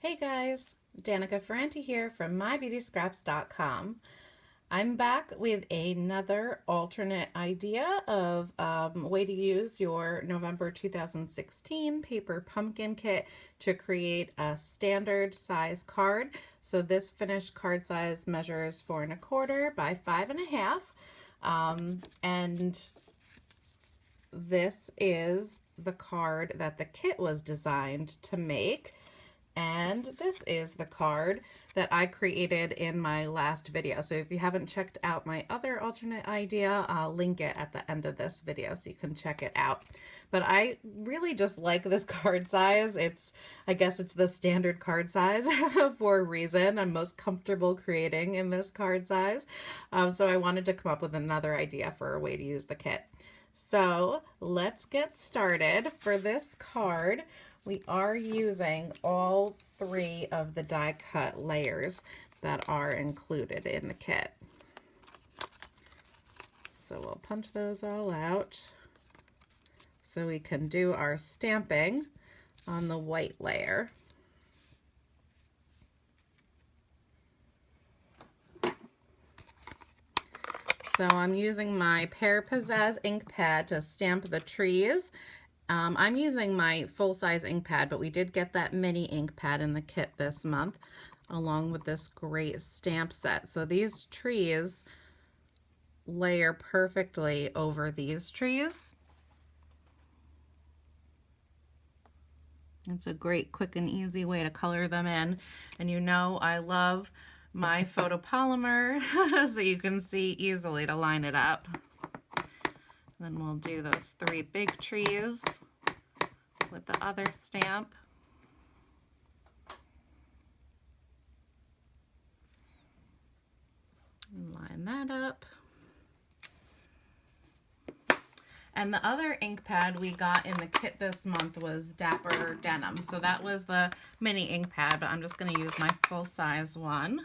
Hey guys, Danica Ferrante here from mybeautyscraps.com. I'm back with another alternate idea of way to use your November 2016 paper pumpkin kit to create a standard size card. So this finished card size measures 4 1/4 by 5 1/2. And this is the card that the kit was designed to make. And this is the card that I created in my last video. So if you haven't checked out my other alternate idea, I'll link it at the end of this video so you can check it out. But I really just like this card size. I guess it's the standard card size for a reason. I'm most comfortable creating in this card size. So I wanted to come up with another idea for a way to use the kit. So let's get started. For this card, we are using all 3 of the die cut layers that are included in the kit. So we'll punch those all out so we can do our stamping on the white layer. So I'm using my Pear Pizzazz ink pad to stamp the trees. I'm using my full-size ink pad, but we did get that mini ink pad in the kit this month, along with this great stamp set. So these trees layer perfectly over these trees. It's a great, quick, and easy way to color them in. And you know I love my photopolymer, so you can see easily to line it up. Then we'll do those 3 big trees with the other stamp. And line that up. And the other ink pad we got in the kit this month was Dapper Denim. So that was the mini ink pad, but I'm just going to use my full-size one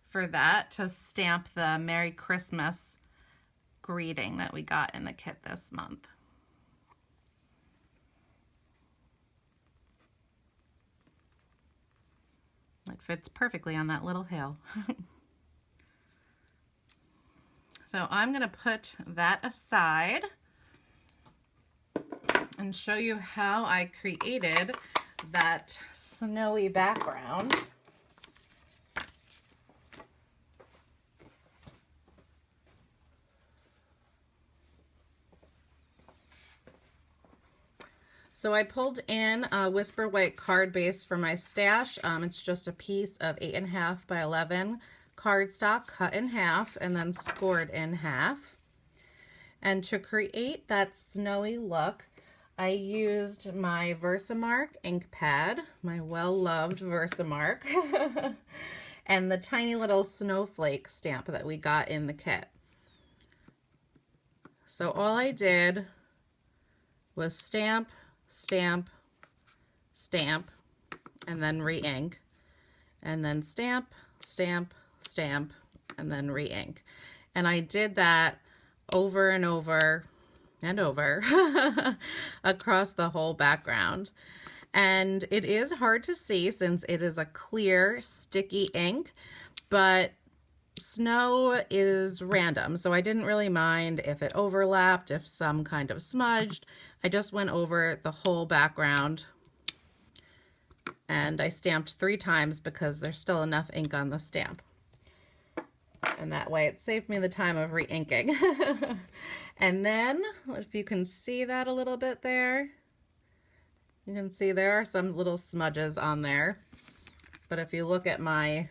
for that to stamp the Merry Christmas greeting that we got in the kit this month. It fits perfectly on that little hill. So I'm going to put that aside and show you how I created that snowy background. So I pulled in a Whisper White card base for my stash. It's just a piece of 8 1/2 by 11 cardstock cut in half and then scored in half. And to create that snowy look, I used my Versamark ink pad, my well-loved Versamark, and the tiny little snowflake stamp that we got in the kit. So all I did was stamp, stamp, stamp, and then re-ink, and then stamp, stamp, stamp, and then re-ink. And I did that over and over and over across the whole background. And it is hard to see since it is a clear, sticky ink, but snow is random, so I didn't really mind if it overlapped, if some kind of smudged. I just went over the whole background and I stamped 3 times because there's still enough ink on the stamp. And that way it saved me the time of re-inking. And then, if you can see that a little bit there, you can see there are some little smudges on there. But if you look at my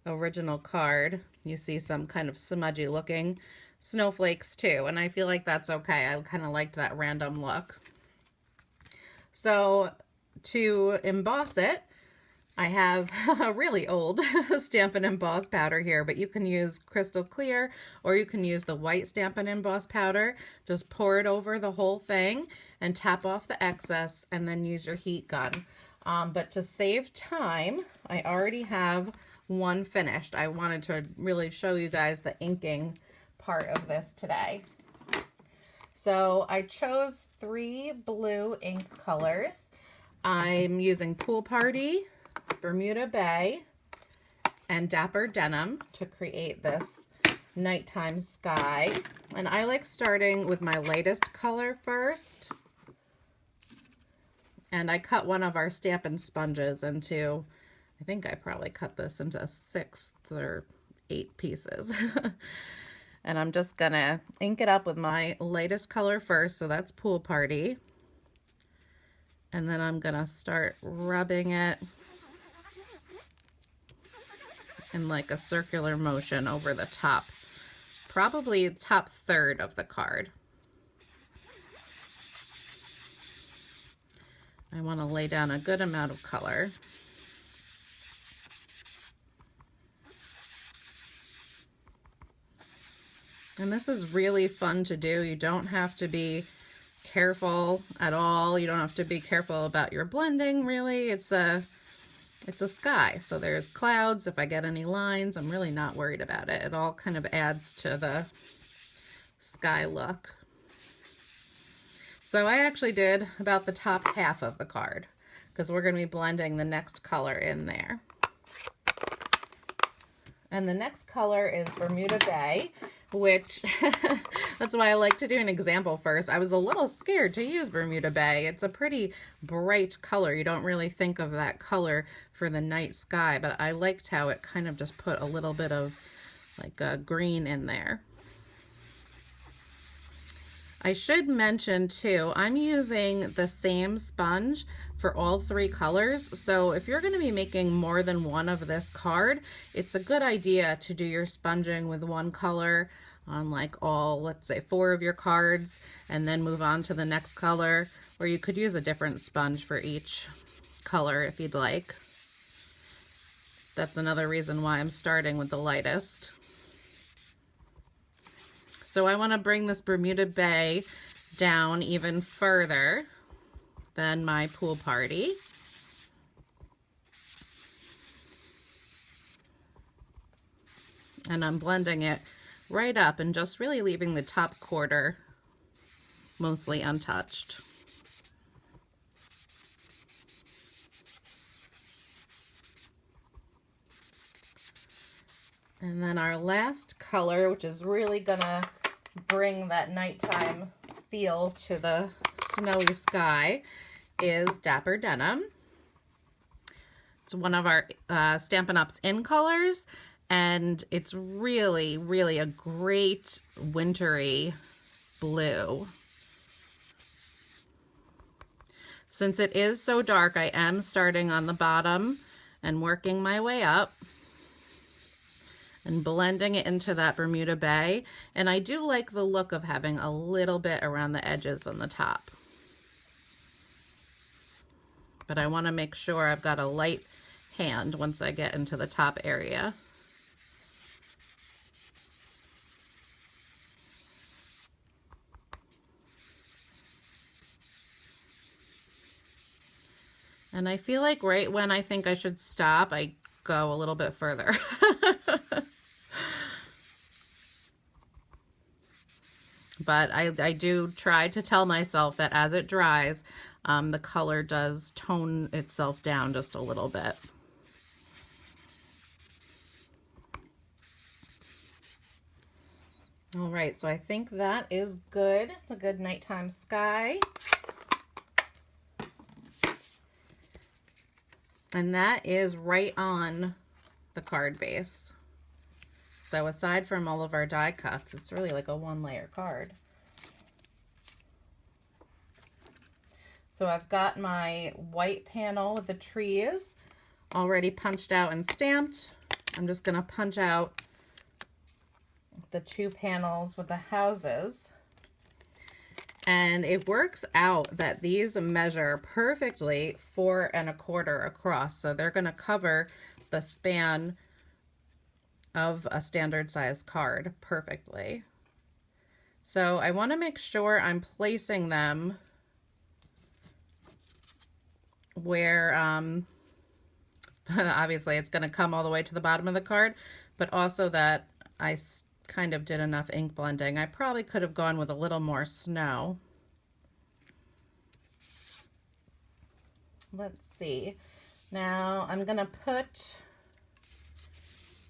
original card, you see some kind of smudgy looking snowflakes too, and I feel like that's okay. I kind of liked that random look. So to emboss it, I have a really old Stampin' Emboss powder here, but you can use crystal clear or you can use the white Stampin' Emboss powder. Just pour it over the whole thing and tap off the excess and then use your heat gun. But to save time, I already have one finished. I wanted to really show you guys the inking part of this today. So I chose 3 blue ink colors. I'm using Pool Party, Bermuda Bay, and Dapper Denim to create this nighttime sky. And I like starting with my lightest color first. And I cut one of our Stampin' sponges into, I think I probably cut this into 6 or 8 pieces. And I'm just gonna ink it up with my lightest color first, so that's Pool Party. And then I'm gonna start rubbing it in like a circular motion over the top, probably top third of the card. I want to lay down a good amount of color. And this is really fun to do. You don't have to be careful at all. You don't have to be careful about your blending, really. It's a sky, so there's clouds. If I get any lines, I'm really not worried about it. It all kind of adds to the sky look. So I actually did about the top half of the card because we're going to be blending the next color in there. And the next color is Bermuda Bay, which that's why I like to do an example first. I was a little scared to use Bermuda Bay. It's a pretty bright color. You don't really think of that color for the night sky, but I liked how it kind of just put a little bit of like a green in there. I should mention too, I'm using the same sponge for all 3 colors. So if you're going to be making more than one of this card, it's a good idea to do your sponging with one color on like all, let's say 4 of your cards, and then move on to the next color, or you could use a different sponge for each color if you'd like. That's another reason why I'm starting with the lightest. So I want to bring this Bermuda Bay down even further than my Pool Party. And I'm blending it right up and just really leaving the top quarter mostly untouched. And then our last color, which is really gonna bring that nighttime feel to the snowy sky, is Dapper Denim. It's one of our Stampin' Up's in colors, and it's really, really a great wintry blue. Since it is so dark, I am starting on the bottom and working my way up and blending it into that Bermuda Bay. And I do like the look of having a little bit around the edges on the top. But I want to make sure I've got a light hand once I get into the top area. And I feel like right when I think I should stop, I go a little bit further. But I do try to tell myself that as it dries, the color does tone itself down just a little bit. All right, so I think that is good. It's a good nighttime sky. And that is right on the card base. So aside from all of our die cuts, it's really like a 1-layer card. So I've got my white panel with the trees already punched out and stamped. I'm just gonna punch out the 2 panels with the houses. And it works out that these measure perfectly 4 1/4 across. So they're gonna cover the span of a standard size card perfectly. So I want to make sure I'm placing them where obviously it's going to come all the way to the bottom of the card, but also that I kind of did enough ink blending. I probably could have gone with a little more snow. let's see. Now I'm gonna put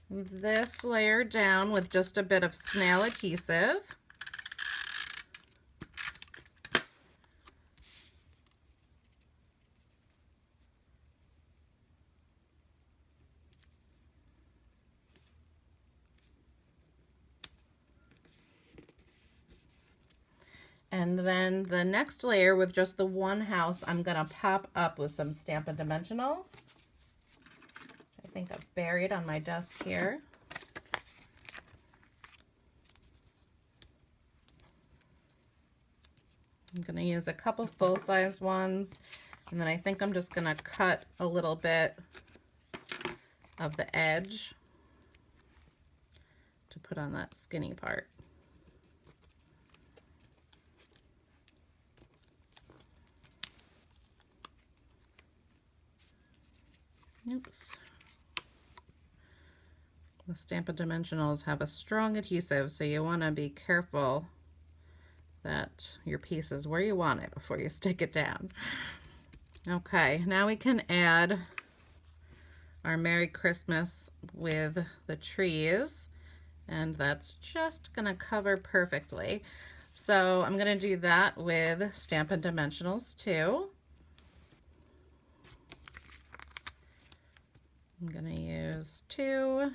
this layer down with just a bit of snail adhesive. And then the next layer with just the one house, I'm gonna pop up with some Stampin' Dimensionals. I think I've buried on my desk here. I'm gonna use a couple full-size ones, and then I think I'm just gonna cut a little bit of the edge to put on that skinny part. Oops. The Stampin' Dimensionals have a strong adhesive, so you want to be careful that your piece is where you want it before you stick it down. Okay, now we can add our Merry Christmas with the trees, and that's just gonna cover perfectly. So I'm gonna do that with Stampin' Dimensionals too. I'm gonna use 2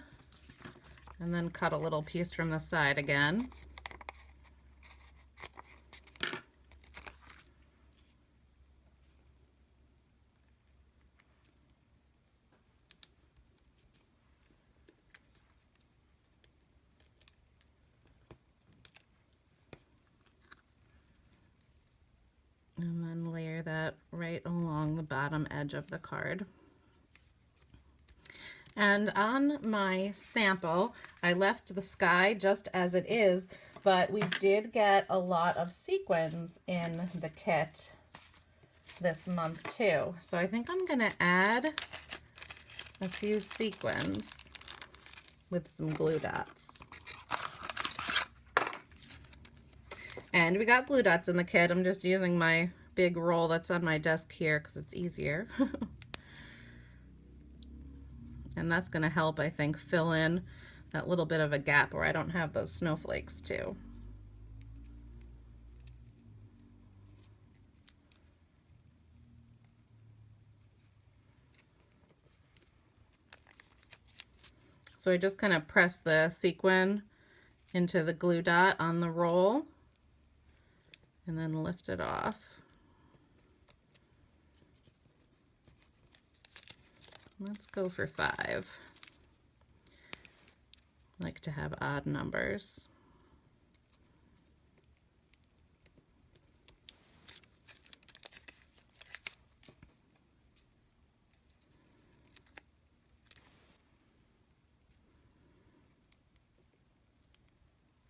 and then cut a little piece from the side again. And then layer that right along the bottom edge of the card. And on my sample, I left the sky just as it is, but we did get a lot of sequins in the kit this month too. So I think I'm gonna add a few sequins with some glue dots. And we got glue dots in the kit. I'm just using my big roll that's on my desk here because it's easier. And that's going to help, I think, fill in that little bit of a gap where I don't have those snowflakes too. So I just kind of press the sequin into the glue dot on the roll and then lift it off. Let's go for 5. I like to have odd numbers.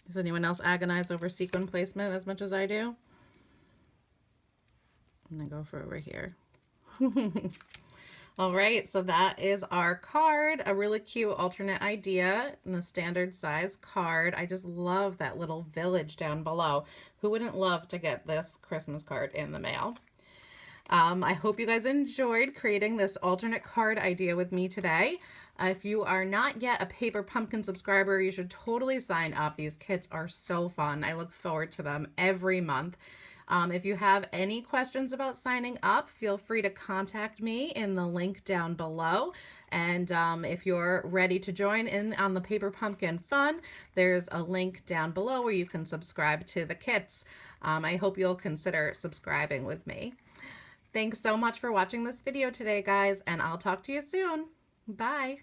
Does anyone else agonize over sequin placement as much as I do? I'm gonna go for over here. All right, so that is our card, a really cute alternate idea in the standard size card. I just love that little village down below. Who wouldn't love to get this Christmas card in the mail? I hope you guys enjoyed creating this alternate card idea with me today. If you are not yet a Paper Pumpkin subscriber, you should totally sign up. These kits are so fun. I look forward to them every month. If you have any questions about signing up, feel free to contact me in the link down below. And if you're ready to join in on the Paper Pumpkin fun, there's a link down below where you can subscribe to the kits. I hope you'll consider subscribing with me. Thanks so much for watching this video today, guys, and I'll talk to you soon. Bye.